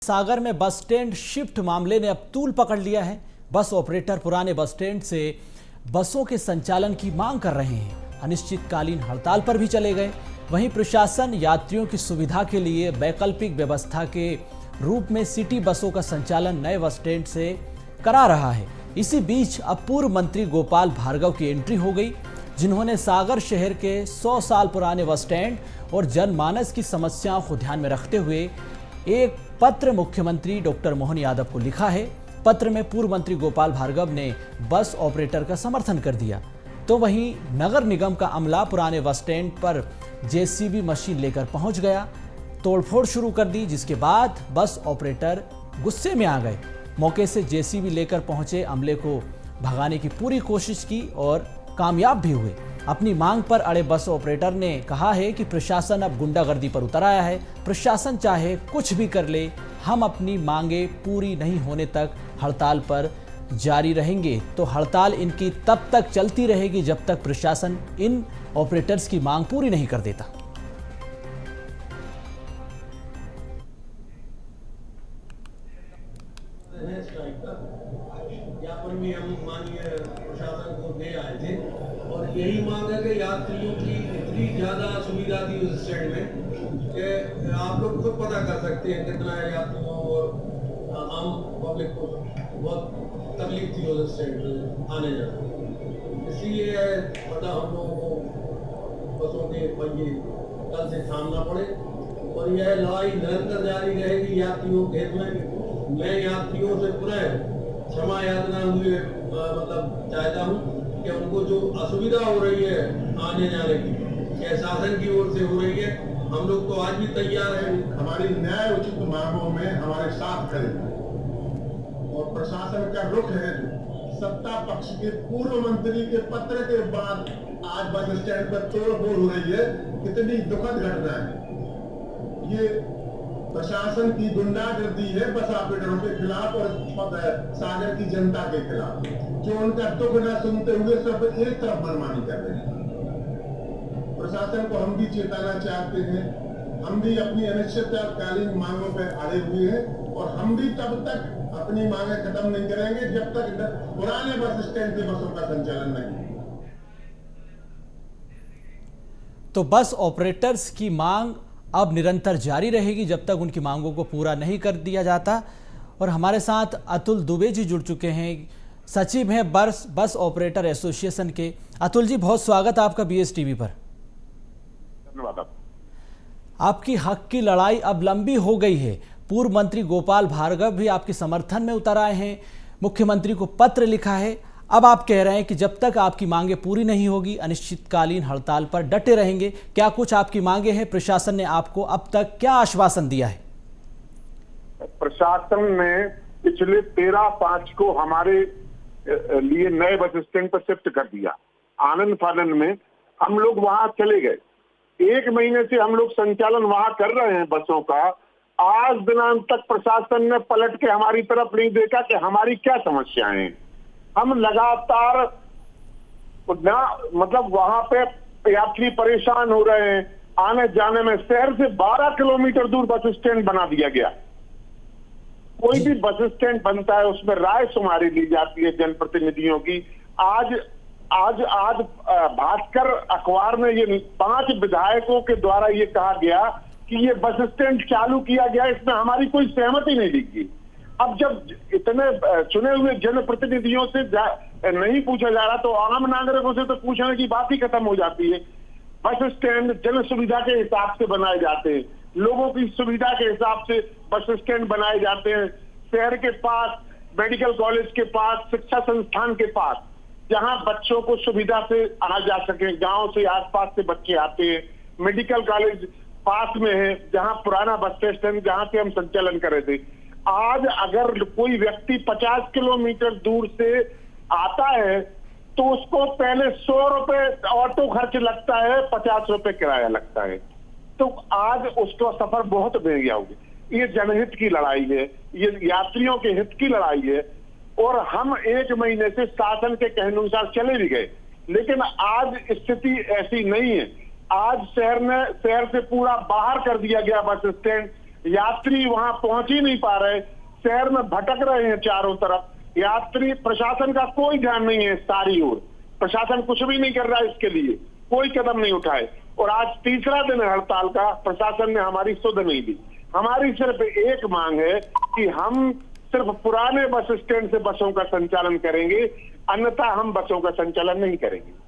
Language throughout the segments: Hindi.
सागर में बस स्टैंड शिफ्ट मामले ने अब तूल पकड़ लिया है। बस ऑपरेटर पुराने बस स्टैंड से बसों के संचालन की मांग कर रहे हैं। अनिश्चितकालीन हड़ताल पर भी चले गए। वहीं प्रशासन यात्रियों की सुविधा के लिए वैकल्पिक व्यवस्था के रूप में सिटी बसों का संचालन नए बस स्टैंड से करा रहा है। इसी बीच अब पूर्व मंत्री गोपाल भार्गव की एंट्री हो गई, जिन्होंने सागर शहर के 100 साल पुराने बस स्टैंड और जनमानस की समस्याओं को ध्यान में रखते हुए एक पत्र मुख्यमंत्री डॉक्टर मोहन यादव को लिखा है। पत्र में पूर्व मंत्री गोपाल भार्गव ने बस ऑपरेटर का समर्थन कर दिया। तो वहीं नगर निगम का अमला पुराने बस स्टैंड पर जेसीबी मशीन लेकर पहुंच गया, तोड़फोड़ शुरू कर दी, जिसके बाद बस ऑपरेटर गुस्से में आ गए। मौके से जेसीबी लेकर पहुंचे अमले को भगाने की पूरी कोशिश की और कामयाब भी हुए। अपनी मांग पर अड़े बस ऑपरेटर ने कहा है कि प्रशासन अब गुंडागर्दी पर उतर आया है। प्रशासन चाहे कुछ भी कर ले, हम अपनी मांगे पूरी नहीं होने तक हड़ताल पर जारी रहेंगे। तो हड़ताल इनकी तब तक चलती रहेगी जब तक प्रशासन इन ऑपरेटर्स की मांग पूरी नहीं कर देता। ज्ञापन भी हम माननीय प्रशासन को दे आए थे और यही मांग है कि यात्रियों की इतनी ज्यादा सुविधा थी उस स्टैंड में कि आप लोग खुद पता कर सकते हैं कितना है यात्रियों और आम पब्लिक को बहुत तकलीफ थी उस स्टैंड में आने जाने। इसलिए मतलब हम लोगों को बसों के पहिए कल से थामना पड़े और यह लड़ाई निरंतर जारी रहेगी यात्रियों के हित में। मैं यात्रियों से पुनः क्षमा याचना हुए मतलब चाहता हूँ कि उनको जो असुविधा हो रही है आने जाने की शासन की ओर से हो रही है, हम लोग तो आज भी तैयार हैं। हमारी न्याय उचित मांगों में हमारे साथ खड़े और प्रशासन का रुख है जो सत्ता पक्ष के पूर्व मंत्री के पत्र के बाद आज बस स्टैंड पर तोड़फोड़ हो रही है। कितनी दुखद घटना है। ये प्रशासन की गुंडागर्दी है बस ऑपरेटरों के खिलाफ और सागर की जनता के खिलाफ, जो उनका दुख न सुनते हुए सब एक तरफ मनमानी कर रहे हैं। प्रशासन को हम भी चेताना चाहते हैं। हम भी अपनी अनिश्चितकालीन मांगों पर अड़े हुए हैं और हम भी तब तक अपनी मांगे खत्म नहीं करेंगे जब तक पुराने बस स्टैंड के बसों का संचालन नहीं। तो बस ऑपरेटर्स की मांग अब निरंतर जारी रहेगी जब तक उनकी मांगों को पूरा नहीं कर दिया जाता। और हमारे साथ अतुल दुबे जी जुड़ चुके हैं, सचिव हैं बस ऑपरेटर एसोसिएशन के। अतुल जी, बहुत स्वागत आपका बीएस टीवी पर। धन्यवाद। आपकी हक की लड़ाई अब लंबी हो गई है। पूर्व मंत्री गोपाल भार्गव भी आपके समर्थन में उतर आए हैं, मुख्यमंत्री को पत्र लिखा है। अब आप कह रहे हैं कि जब तक आपकी मांगे पूरी नहीं होगी अनिश्चितकालीन हड़ताल पर डटे रहेंगे। क्या कुछ आपकी मांगे हैं? प्रशासन ने आपको अब तक क्या आश्वासन दिया है? प्रशासन ने पिछले 13/5 को हमारे लिए नए बस स्टैंड पर शिफ्ट कर दिया। आनंद फानंद में हम लोग वहां चले गए। 1 महीने से हम लोग संचालन वहां कर रहे हैं बसों का। आज दिनांक तक प्रशासन ने पलट के हमारी तरफ नहीं देखा कि हमारी क्या समस्याएं हैं। हम लगातार मतलब वहां पे यात्री परेशान हो रहे हैं आने जाने में। शहर से 12 किलोमीटर दूर बस स्टैंड बना दिया गया। कोई भी बस स्टैंड बनता है उसमें राय शुमारी ली जाती है जनप्रतिनिधियों की। आज भास्कर अखबार में ये 5 विधायकों के द्वारा ये कहा गया कि ये बस स्टैंड चालू किया गया, इसमें हमारी कोई सहमति नहीं दिखी। अब जब इतने चुने हुए जनप्रतिनिधियों से नहीं पूछा जा रहा तो आम नागरिकों से तो पूछने की बात ही खत्म हो जाती है। बस स्टैंड जन सुविधा के हिसाब से बनाए जाते हैं, लोगों की सुविधा के हिसाब से बस स्टैंड बनाए जाते हैं। शहर के पास, मेडिकल कॉलेज के पास, शिक्षा संस्थान के पास, जहां बच्चों को सुविधा से आ जा सके। गांव से आसपास से बच्चे आते हैं। मेडिकल कॉलेज पास में है, जहां पुराना बस स्टैंड जहां से हम संचालन कर रहे थे। आज अगर कोई व्यक्ति 50 किलोमीटर दूर से आता है तो उसको पहले 100 रुपए ऑटो खर्च लगता है, 50 रुपए किराया लगता है। तो आज उसका सफर बहुत महंगा हो गया। ये जनहित की लड़ाई है, ये यात्रियों के हित की लड़ाई है। और हम 1 महीने से शासन के कहने अनुसार चले भी गए, लेकिन आज स्थिति ऐसी नहीं है। आज शहर से पूरा बाहर कर दिया गया बस स्टैंड। यात्री वहां पहुंच ही नहीं पा रहे, शहर में भटक रहे हैं चारों तरफ, यात्री, प्रशासन का कोई ध्यान नहीं है, सारी ओर प्रशासन कुछ भी नहीं कर रहा है, इसके लिए कोई कदम नहीं उठाए। और आज तीसरा दिन है हड़ताल का, प्रशासन ने हमारी सुध नहीं दी। हमारी सिर्फ एक मांग है कि हम सिर्फ पुराने बस स्टैंड से बसों का संचालन करेंगे, अन्यथा हम बसों का संचालन नहीं करेंगे।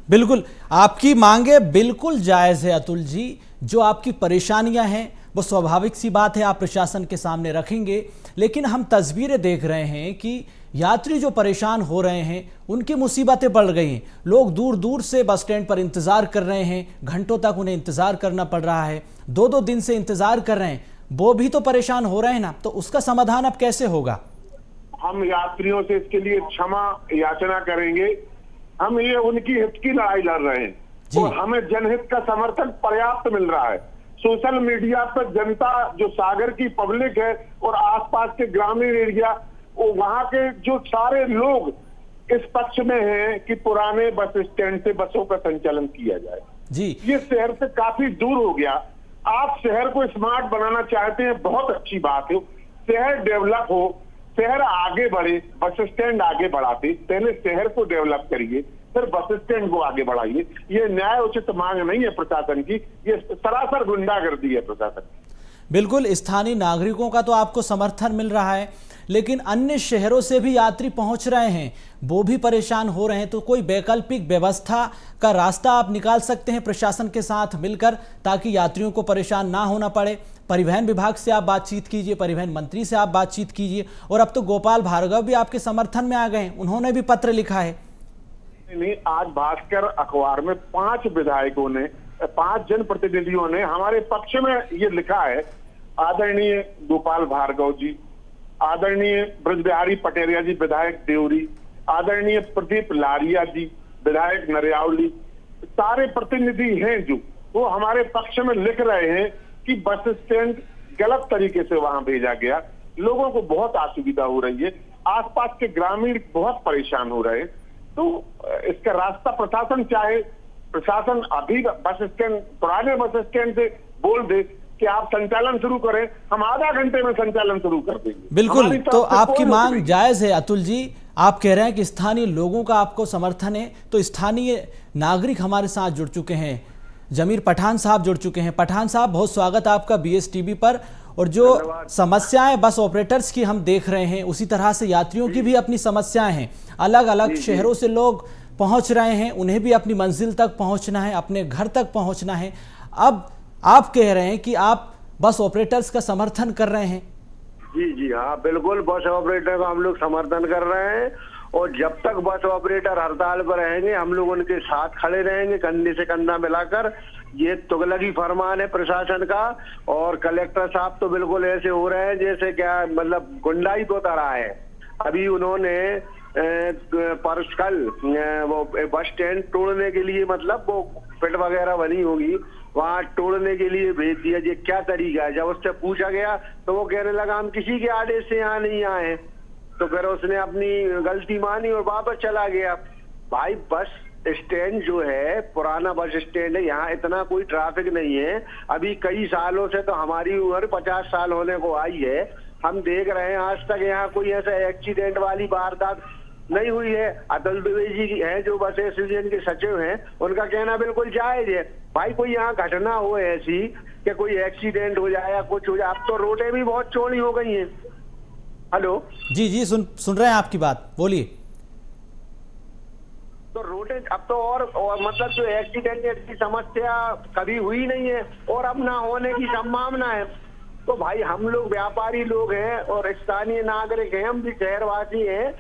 बिल्कुल, आपकी मांगे बिल्कुल जायज है अतुल जी। जो आपकी परेशानियां हैं वो स्वाभाविक सी बात है, आप प्रशासन के सामने रखेंगे, लेकिन हम तस्वीरें देख रहे हैं कि यात्री जो परेशान हो रहे हैं उनकी मुसीबतें बढ़ गई हैं। लोग दूर दूर से बस स्टैंड पर इंतजार कर रहे हैं, घंटों तक उन्हें इंतजार करना पड़ रहा है, 2-2 दिन से इंतजार कर रहे हैं, वो भी तो परेशान हो रहे हैं ना। तो उसका समाधान अब कैसे होगा? हम यात्रियों से इसके लिए क्षमा याचना करेंगे। हम ये उनकी हित की लड़ाई लड़ रहे हैं और हमें जनहित का समर्थन पर्याप्त मिल रहा है। सोशल मीडिया पर जनता, जो सागर की पब्लिक है और आसपास के ग्रामीण एरिया, वहां के जो सारे लोग इस पक्ष में हैं कि पुराने बस स्टैंड से बसों का संचालन किया जाए जी। ये शहर से काफी दूर हो गया। आप शहर को स्मार्ट बनाना चाहते हैं, बहुत अच्छी बात है, शहर डेवलप हो, शहर आगे बढ़े, बस स्टैंड आगे बढ़ाते, पहले शहर को डेवलप करिए, फिर बस स्टैंड को आगे बढ़ाइए। ये न्याय उचित मांग नहीं है प्रशासन की, ये सरासर गुंडागर्दी है प्रशासन। बिल्कुल, स्थानीय नागरिकों का तो आपको समर्थन मिल रहा है, लेकिन अन्य शहरों से भी यात्री पहुंच रहे हैं, वो भी परेशान हो रहे हैं। तो कोई वैकल्पिक व्यवस्था का रास्ता आप निकाल सकते हैं प्रशासन के साथ मिलकर, ताकि यात्रियों को परेशान ना होना पड़े। परिवहन विभाग से आप बातचीत कीजिए, परिवहन मंत्री से आप बातचीत कीजिए, और अब तो गोपाल भार्गव भी आपके समर्थन में आ गए हैं, उन्होंने भी पत्र लिखा है। नहीं, आज भास्कर अखबार में 5 विधायकों ने, 5 जनप्रतिनिधियों ने हमारे पक्ष में ये लिखा है। आदरणीय गोपाल भार्गव जी, आदरणीय ब्रजबिहारी पटेरिया जी विधायक देवरी, आदरणीय प्रदीप लारिया जी विधायक नरियावली, सारे प्रतिनिधि हैं जो वो हमारे पक्ष में लिख रहे हैं कि बस स्टैंड गलत तरीके से वहां भेजा गया, लोगों को बहुत असुविधा हो रही है, आसपास के ग्रामीण बहुत परेशान हो रहे हैं। तो इसका रास्ता प्रशासन चाहे, प्रशासन अभी बस स्टैंड, पुराने बस स्टैंड से बोल दे कि आप संचालन शुरू करें, हम आधा घंटे में संचालन शुरू कर देंगे। बिल्कुल, तो आपकी मांग जायज है अतुल जी। आप कह रहे हैं कि स्थानीय लोगों का आपको समर्थन है, तो स्थानीय नागरिक हमारे साथ जुड़ चुके हैं, जमीर पठान साहब जुड़ चुके हैं। पठान साहब, बहुत स्वागत आपका BSTV पर। और जो समस्याएं बस ऑपरेटर्स की हम देख रहे हैं, उसी तरह से यात्रियों की भी अपनी समस्याएं हैं। अलग अलग शहरों से लोग पहुंच रहे हैं, उन्हें भी अपनी मंजिल तक पहुंचना है, अपने घर तक पहुंचना है। अब आप कह रहे हैं कि आप बस ऑपरेटर्स का समर्थन कर रहे हैं। जी हाँ, बिल्कुल, बस ऑपरेटर का हम लोग समर्थन कर रहे हैं, और जब तक बस ऑपरेटर हड़ताल पर रहेंगे हम लोग उनके साथ खड़े रहेंगे, कंधे से कंधा मिलाकर। ये तुगलकी फरमान है प्रशासन का, और कलेक्टर साहब तो बिल्कुल ऐसे हो रहे हैं जैसे क्या, मतलब गुंडाई को तरह है। अभी उन्होंने कल वो बस स्टैंड तोड़ने के लिए, मतलब वो पिट वगैरह बनी होगी, वहां तोड़ने के लिए भेज दिया। ये क्या तरीका है? जब उससे पूछा गया तो वो कहने लगा हम किसी के आदेश से यहाँ नहीं आए। तो फिर उसने अपनी गलती मानी और वापस चला गया। भाई, बस स्टैंड जो है पुराना बस स्टैंड है, यहाँ इतना कोई ट्रैफिक नहीं है। अभी कई सालों से, तो हमारी उम्र 50 साल होने को आई है, हम देख रहे हैं आज तक यहाँ कोई ऐसा एक्सीडेंट वाली वारदात नहीं हुई है। अतुल द्विवेदी जी हैं जो बस एसोसिएशन के सचिव हैं, उनका कहना बिल्कुल जायज है। भाई, कोई यहाँ घटना हो ऐसी कि कोई एक्सीडेंट हो जाए या कुछ हो जाए, अब तो रोडें भी बहुत चौड़ी हो गई हैं। हेलो जी, सुन रहे हैं आपकी बात, बोलिए। तो रोडें अब तो और मतलब जो एक्सीडेंट की समस्या कभी हुई नहीं है और अब ना होने की संभावना है। तो भाई, हम लोग व्यापारी लोग हैं और स्थानीय नागरिक हैं, हम भी शहरवासी हैं।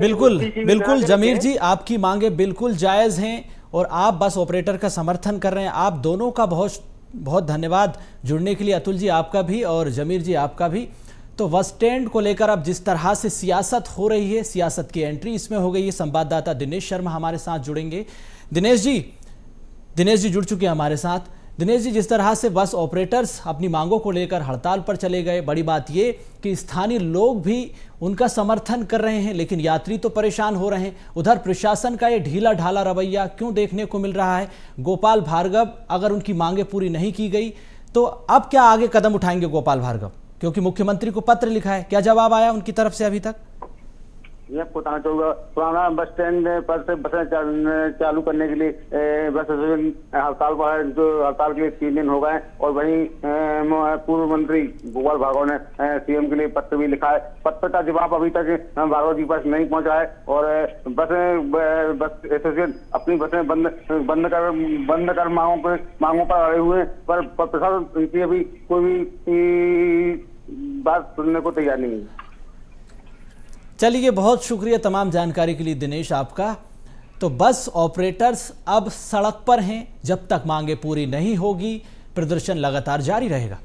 बिल्कुल जमीर जी, आपकी मांगे बिल्कुल जायज हैं और आप बस ऑपरेटर का समर्थन कर रहे हैं। आप दोनों का बहुत बहुत धन्यवाद जुड़ने के लिए, अतुल जी आपका भी और जमीर जी आपका भी। तो बस स्टैंड को लेकर अब जिस तरह से सियासत हो रही है, सियासत की एंट्री इसमें हो गई है। संवाददाता दिनेश शर्मा हमारे साथ जुड़ेंगे। दिनेश जी जुड़ चुके हैं हमारे साथ। दिनेश जी, जिस तरह से बस ऑपरेटर्स अपनी मांगों को लेकर हड़ताल पर चले गए, बड़ी बात ये कि स्थानीय लोग भी उनका समर्थन कर रहे हैं, लेकिन यात्री तो परेशान हो रहे हैं। उधर प्रशासन का ये ढीला ढाला रवैया क्यों देखने को मिल रहा है? गोपाल भार्गव, अगर उनकी मांगे पूरी नहीं की गई तो अब क्या आगे कदम उठाएंगे गोपाल भार्गव, क्योंकि मुख्यमंत्री को पत्र लिखा है, क्या जवाब आया उनकी तरफ से अभी तक? ये पुराना बस स्टैंड पर से बसें चालू करने के लिए बस हड़ताल पर है, जो हड़ताल के लिए 3 दिन हो गए। और वहीं पूर्व मंत्री गोपाल भार्गव ने सीएम के लिए पत्र भी लिखा है। पत्र का जवाब अभी तक भार्गव जी पास नहीं पहुंचा है और बस एसोसिएशन अपनी बसें बंद कर मांगों पर अड़े हुए, पर प्रशासन की अभी कोई भी बात सुनने को तैयार नहीं है। चलिए, बहुत शुक्रिया तमाम जानकारी के लिए दिनेश आपका। तो बस ऑपरेटर्स अब सड़क पर हैं, जब तक मांगे पूरी नहीं होगी प्रदर्शन लगातार जारी रहेगा।